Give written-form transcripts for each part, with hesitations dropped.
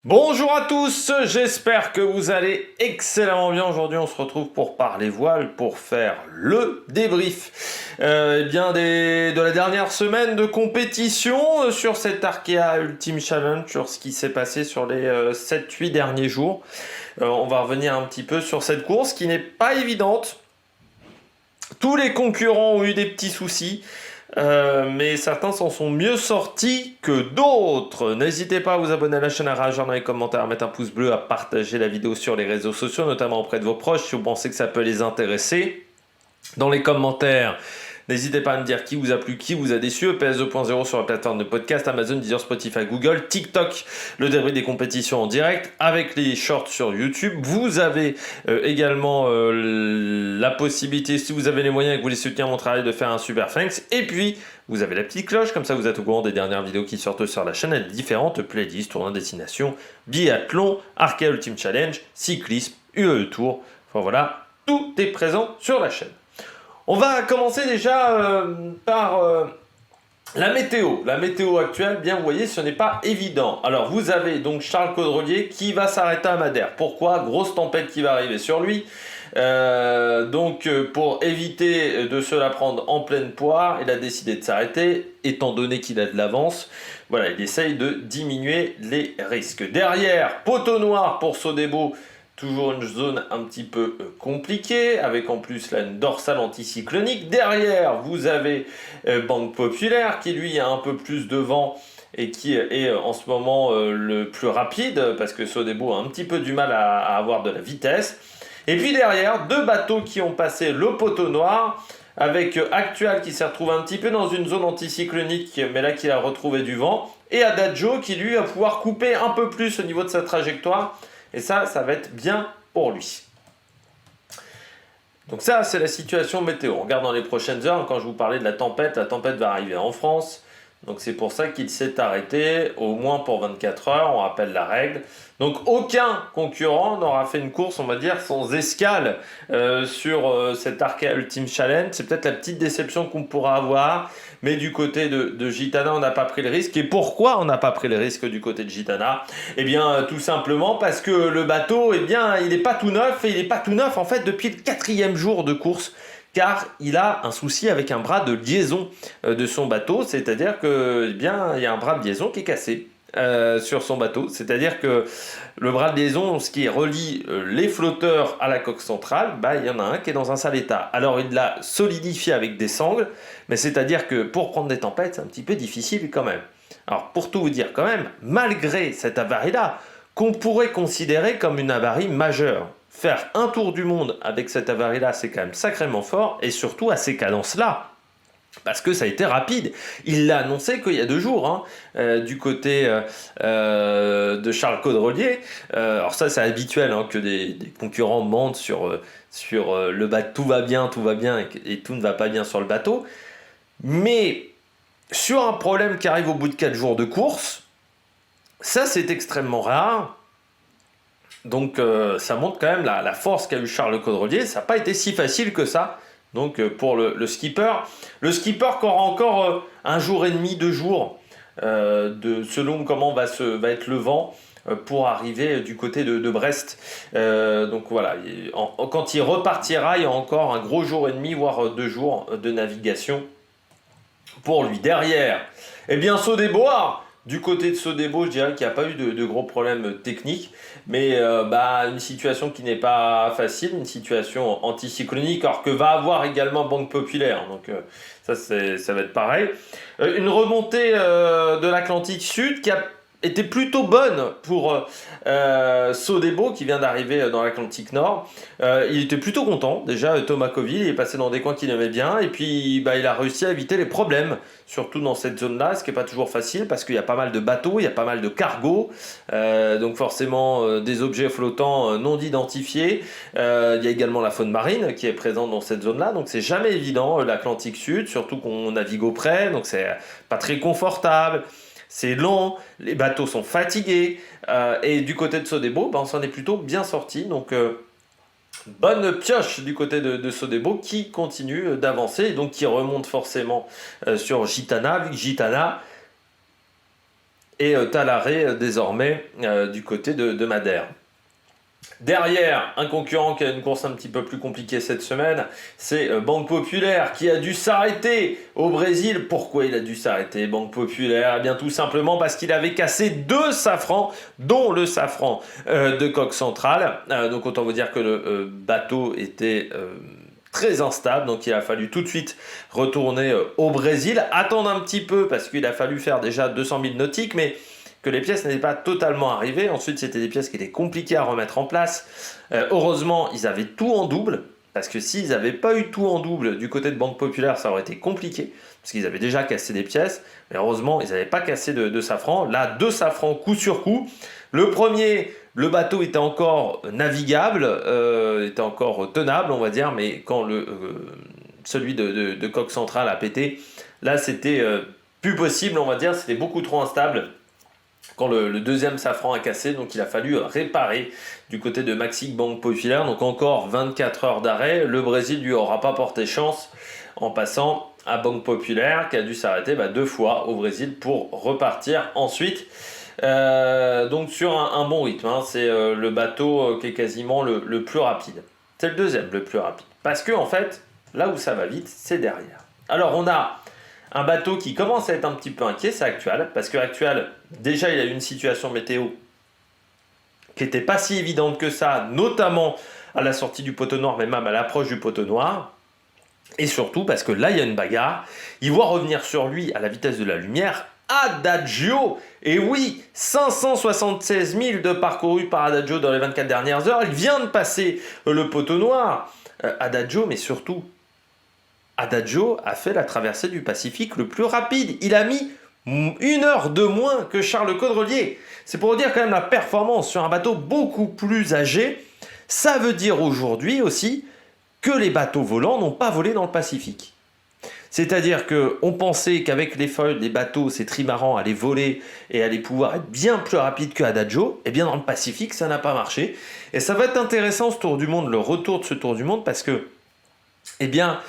Bonjour à tous, j'espère que vous allez excellemment bien. Aujourd'hui, on se retrouve pour parler voile, pour faire le débrief de la dernière semaine de compétition sur cet Arkea Ultimate Challenge, sur ce qui s'est passé sur les 7-8 derniers jours. On va revenir un petit peu sur cette course qui n'est pas évidente. Tous les concurrents ont eu des petits soucis. Mais certains s'en sont mieux sortis que d'autres. N'hésitez pas à vous abonner à la chaîne, à réagir dans les commentaires, à mettre un pouce bleu, à partager la vidéo sur les réseaux sociaux, notamment auprès de vos proches si vous pensez que ça peut les intéresser. Dans les commentaires, n'hésitez pas à me dire qui vous a plu, qui vous a déçu. EPS 2.0 sur la plateforme de podcast, Amazon, Deezer, Spotify, Google, TikTok, le débrief des compétitions en direct, avec les shorts sur YouTube. Vous avez également la possibilité, si vous avez les moyens et que vous voulez soutenir mon travail, de faire un super thanks. Et puis, vous avez la petite cloche, comme ça vous êtes au courant des dernières vidéos qui sortent sur la chaîne, et des différentes playlists, tournois destination, biathlon, Arkea Ultimate Challenge, cyclisme, UAE Tour. Enfin voilà, tout est présent sur la chaîne. On va commencer déjà par la météo. La météo actuelle, bien vous voyez, ce n'est pas évident. Alors vous avez donc Charles Caudrelier qui va s'arrêter à Madère. Pourquoi? Grosse tempête qui va arriver sur lui. Donc pour éviter de se la prendre en pleine poire, il a décidé de s'arrêter, étant donné qu'il a de l'avance. Voilà, il essaye de diminuer les risques. Derrière, poteau noir pour Sodebo. Toujours une zone un petit peu compliquée, avec en plus là, une dorsale anticyclonique. Derrière, vous avez Banque Populaire, qui lui a un peu plus de vent et qui est en ce moment le plus rapide, parce que Sodebo a un petit peu du mal à avoir de la vitesse. Et puis derrière, deux bateaux qui ont passé le poteau noir, avec Actual qui s'est retrouvé un petit peu dans une zone anticyclonique, mais là qui a retrouvé du vent, et Adagio qui lui va pouvoir couper un peu plus au niveau de sa trajectoire. Et ça va être bien pour lui. Donc ça, c'est la situation météo. On regarde dans les prochaines heures. Quand je vous parlais de la tempête va arriver en France. Donc c'est pour ça qu'il s'est arrêté, au moins pour 24 heures, on rappelle la règle. Donc aucun concurrent n'aura fait une course, on va dire, sans escale sur cet Arkea Ultimate Challenge. C'est peut-être la petite déception qu'on pourra avoir. Mais du côté de Gitana, on n'a pas pris le risque. Et pourquoi on n'a pas pris le risque du côté de Gitana? Eh bien, tout simplement parce que le bateau, eh bien, il n'est pas tout neuf. Et il n'est pas tout neuf, en fait, depuis le 4e jour de course. Car il a un souci avec un bras de liaison de son bateau. C'est-à-dire que, eh bien, il y a un bras de liaison qui est cassé. Sur son bateau, c'est-à-dire que le bras de liaison, ce qui relie les flotteurs à la coque centrale, il y en a un qui est dans un sale état. Alors il l'a solidifié avec des sangles, mais c'est-à-dire que pour prendre des tempêtes, c'est un petit peu difficile quand même. Alors pour tout vous dire quand même, malgré cette avarie-là, qu'on pourrait considérer comme une avarie majeure, faire un tour du monde avec cette avarie-là, c'est quand même sacrément fort, et surtout à ces cadences-là. Parce que ça a été rapide. Il l'a annoncé qu'il y a 2 jours, du côté de Charles Caudrelier. Alors ça, c'est habituel que des concurrents mentent sur le bateau. Tout va bien, et tout ne va pas bien sur le bateau. Mais sur un problème qui arrive au bout de 4 jours de course, ça c'est extrêmement rare. Donc ça montre quand même la force qu'a eu Charles Caudrelier. Ça n'a pas été si facile que ça. Donc pour le skipper qui aura encore un jour et demi, 2 jours, selon comment va être le vent, pour arriver du côté de Brest. Donc voilà, quand il repartira, il y a encore un gros jour et demi, voire 2 jours de navigation pour lui. Derrière, eh bien Sodebo. Du côté de Sodebo, je dirais qu'il n'y a pas eu de gros problèmes techniques, mais une situation qui n'est pas facile, une situation anticyclonique, alors que va avoir également Banque Populaire. Donc ça va être pareil. Une remontée de l'Atlantique Sud qui a été plutôt bonne pour Sodebo qui vient d'arriver dans l'Atlantique Nord. Il était plutôt content. Déjà, Thomas Coville, il est passé dans des coins qu'il aimait bien. Et puis, il a réussi à éviter les problèmes, surtout dans cette zone-là, ce qui n'est pas toujours facile parce qu'il y a pas mal de bateaux, il y a pas mal de cargos. Donc forcément, des objets flottants non identifiés. Il y a également la faune marine qui est présente dans cette zone-là. Donc c'est jamais évident, l'Atlantique Sud, surtout qu'on navigue auprès. Donc c'est pas très confortable. C'est long, les bateaux sont fatigués, et du côté de Sodebo, on s'en est plutôt bien sorti. Donc bonne pioche du côté de Sodebo qui continue d'avancer, et donc qui remonte forcément sur Gitana, vu que Gitana et tu as l'arrêt désormais du côté de Madère. Derrière, un concurrent qui a une course un petit peu plus compliquée cette semaine, c'est Banque Populaire qui a dû s'arrêter au Brésil. Pourquoi il a dû s'arrêter, Banque Populaire? Eh bien tout simplement parce qu'il avait cassé 2 safrans, dont le safran de coque centrale. Donc autant vous dire que le bateau était très instable, donc il a fallu tout de suite retourner au Brésil, attendre un petit peu parce qu'il a fallu faire déjà 200 000 nautiques, mais que les pièces n'étaient pas totalement arrivées. Ensuite, c'était des pièces qui étaient compliquées à remettre en place. Heureusement, ils avaient tout en double, parce que s'ils n'avaient pas eu tout en double du côté de Banque Populaire, ça aurait été compliqué, parce qu'ils avaient déjà cassé des pièces. Mais heureusement, ils n'avaient pas cassé de safran. Là, 2 safrans coup sur coup. Le premier, le bateau était encore navigable, était encore tenable, on va dire, mais quand celui de coque centrale a pété, là, c'était plus possible, on va dire, c'était beaucoup trop instable. Quand le deuxième safran a cassé, donc il a fallu réparer du côté de Maxic Banque Populaire. Donc encore 24 heures d'arrêt. Le Brésil lui aura pas porté chance en passant à Banque Populaire qui a dû s'arrêter 2 fois au Brésil pour repartir ensuite. Donc sur un bon rythme, hein. C'est le bateau qui est quasiment le plus rapide. C'est le deuxième le plus rapide. Parce que en fait, là où ça va vite, c'est derrière. Alors on a un bateau qui commence à être un petit peu inquiet, c'est Actual, parce que Actual, déjà il a eu une situation météo qui n'était pas si évidente que ça, notamment à la sortie du poteau noir, mais même à l'approche du poteau noir. Et surtout parce que là il y a une bagarre, il voit revenir sur lui à la vitesse de la lumière Adagio. Et oui, 576 000 de parcourus par Adagio dans les 24 dernières heures, il vient de passer le poteau noir. Adagio, mais surtout, Adagio a fait la traversée du Pacifique le plus rapide. Il a mis 1 heure de moins que Charles Caudrelier. C'est pour dire quand même la performance sur un bateau beaucoup plus âgé. Ça veut dire aujourd'hui aussi que les bateaux volants n'ont pas volé dans le Pacifique. C'est-à-dire qu'on pensait qu'avec les feuilles, les bateaux, ces trimarans allaient voler et allaient pouvoir être bien plus rapides que Adagio. Et bien dans le Pacifique, ça n'a pas marché. Et ça va être intéressant ce tour du monde, le retour de ce tour du monde, parce que, eh bien,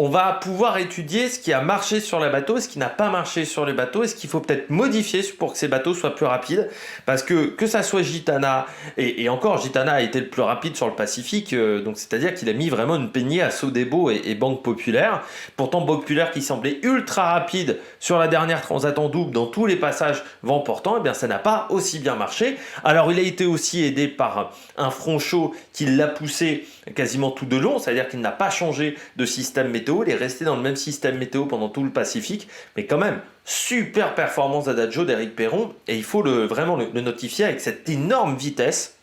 on va pouvoir étudier ce qui a marché sur les bateaux, ce qui n'a pas marché sur les bateaux, et ce qu'il faut peut-être modifier pour que ces bateaux soient plus rapides. Parce que ça soit Gitana, et encore Gitana a été le plus rapide sur le Pacifique, donc c'est-à-dire qu'il a mis vraiment une peignée à Sodebo et Banque Populaire. Pourtant Banque Populaire qui semblait ultra rapide sur la dernière transat en double dans tous les passages vent portant, et bien ça n'a pas aussi bien marché. Alors il a été aussi aidé par un front chaud qui l'a poussé quasiment tout de long, c'est-à-dire qu'il n'a pas changé de système météo, il est resté dans le même système météo pendant tout le Pacifique, mais quand même, super performance d'Adagio d'Éric Perron, et il faut vraiment le notifier avec cette énorme vitesse,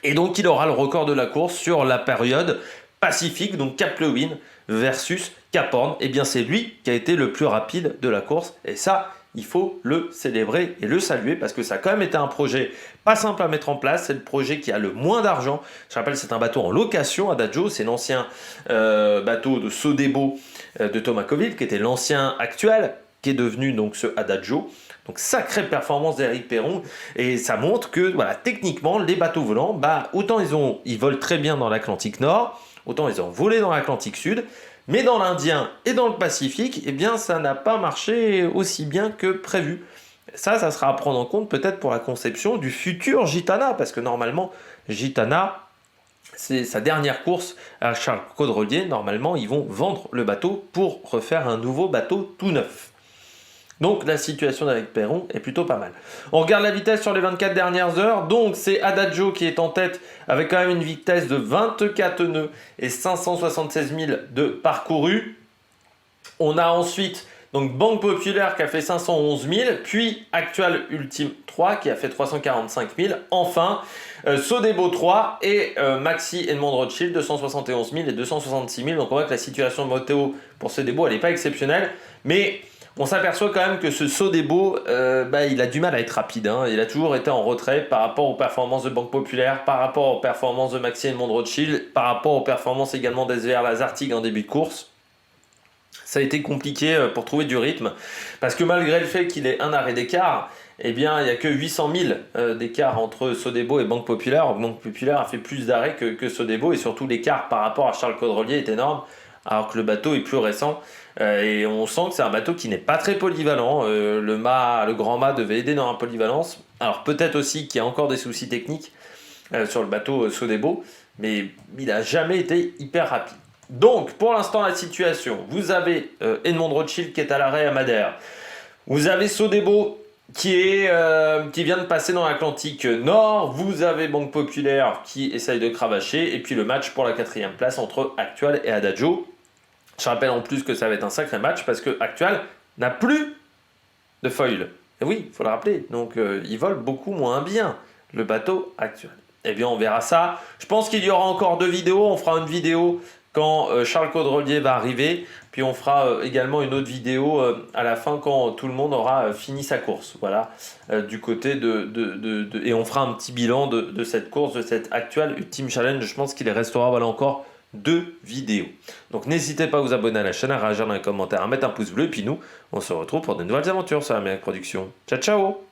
et donc il aura le record de la course sur la période Pacifique, donc Cap Lewin versus Cap Horn, et bien c'est lui qui a été le plus rapide de la course, et ça, il faut le célébrer et le saluer parce que ça a quand même été un projet pas simple à mettre en place. C'est le projet qui a le moins d'argent. Je rappelle, c'est un bateau en location. Adagio, c'est l'ancien bateau de Sodebo de Thomas Coville, qui était l'ancien Actual, qui est devenu donc ce Adagio. Donc sacrée performance d'Éric Perron et ça montre que voilà, techniquement les bateaux volants, autant ils volent très bien dans l'Atlantique Nord, autant ils ont volé dans l'Atlantique Sud. Mais dans l'Indien et dans le Pacifique, eh bien, ça n'a pas marché aussi bien que prévu. Ça sera à prendre en compte peut-être pour la conception du futur Gitana, parce que normalement, Gitana, c'est sa dernière course à Charles Caudrelier. Normalement, ils vont vendre le bateau pour refaire un nouveau bateau tout neuf. Donc la situation d'Éric Perron est plutôt pas mal. On regarde la vitesse sur les 24 dernières heures. Donc c'est Adagio qui est en tête avec quand même une vitesse de 24 nœuds et 576 000 de parcourus. On a ensuite donc Banque Populaire qui a fait 511 000, puis Actual Ultime 3 qui a fait 345 000. Enfin, Sodebo 3 et Maxi Edmond Rothschild 271 000 et 266 000. Donc on voit que la situation de météo pour Sodebo elle n'est pas exceptionnelle, mais on s'aperçoit quand même que ce Sodebo, il a du mal à être rapide. Hein. Il a toujours été en retrait par rapport aux performances de Banque Populaire, par rapport aux performances de Maxi Edmond Rothschild, par rapport aux performances également d'SVR Lazartigue en début de course. Ça a été compliqué pour trouver du rythme, parce que malgré le fait qu'il ait un arrêt d'écart, eh bien, il n'y a que 800 000 d'écart entre Sodebo et Banque Populaire. Banque Populaire a fait plus d'arrêts que Sodebo, et surtout l'écart par rapport à Charles Caudrelier est énorme. alors que le bateau est plus récent. Et on sent que c'est un bateau qui n'est pas très polyvalent. Le grand mât devait aider dans la polyvalence. Alors peut-être aussi qu'il y a encore des soucis techniques sur le bateau Sodebo, mais il n'a jamais été hyper rapide. Donc pour l'instant la situation, vous avez Edmond Rothschild qui est à l'arrêt à Madère. Vous avez Sodebo qui vient de passer dans l'Atlantique Nord. Vous avez Banque Populaire qui essaye de cravacher. Et puis le match pour la 4e place entre Actual et Adagio. Je rappelle en plus que ça va être un sacré match parce que Actual n'a plus de foil. Et oui, il faut le rappeler. Donc il vole beaucoup moins bien, le bateau Actual. Eh bien on verra ça. Je pense qu'il y aura encore 2 vidéos. On fera une vidéo quand Charles Caudrelier va arriver. Puis on fera également une autre vidéo à la fin quand tout le monde aura fini sa course. Voilà, du côté et on fera un petit bilan de cette course, de cette Actual Ultimate Challenge. Je pense qu'il restera voilà, encore 2 vidéos. Donc n'hésitez pas à vous abonner à la chaîne, à réagir dans les commentaires, à mettre un pouce bleu. Et puis nous, on se retrouve pour de nouvelles aventures sur la Amérique Production. Ciao, ciao!